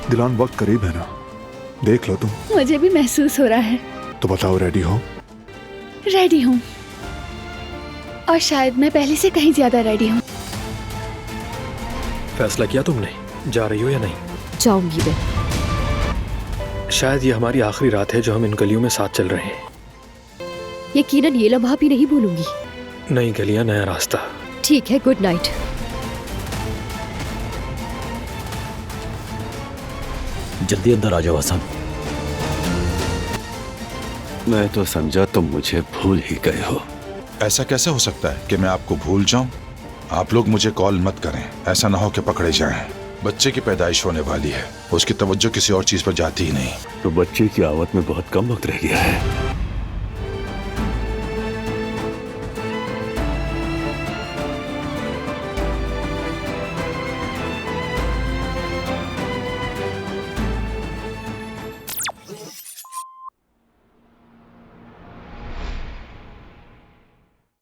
दिलान वक्त करीब है ना, देख लो तुम। मुझे भी महसूस हो रहा है। तो बताओ, रेडी हो? रेडी हूँ, और शायद मैं पहले से कहीं ज्यादा रेडी हूँ। फैसला किया तुमने, जा रही हो या नहीं? जाऊंगी मैं। शायद ये हमारी आखिरी रात है जो हम इन गलियों में साथ चल रहे हैं। यकीनन ये लम्हा भी नहीं भूलूंगी। नई गलियां, नया रास्ता। ठीक है, गुड नाइट। जल्दी अंदर आ जाओ हसन। मैं तो समझा तुम मुझे भूल ही गए हो। ऐसा कैसे हो सकता है कि मैं आपको भूल जाऊं? आप लोग मुझे कॉल मत करें, ऐसा ना हो कि पकड़े जाएं। बच्चे की पैदाइश होने वाली है, उसकी तवज्जो किसी और चीज पर जाती ही नहीं। तो बच्चे की आवत में बहुत कम वक्त रह गया है।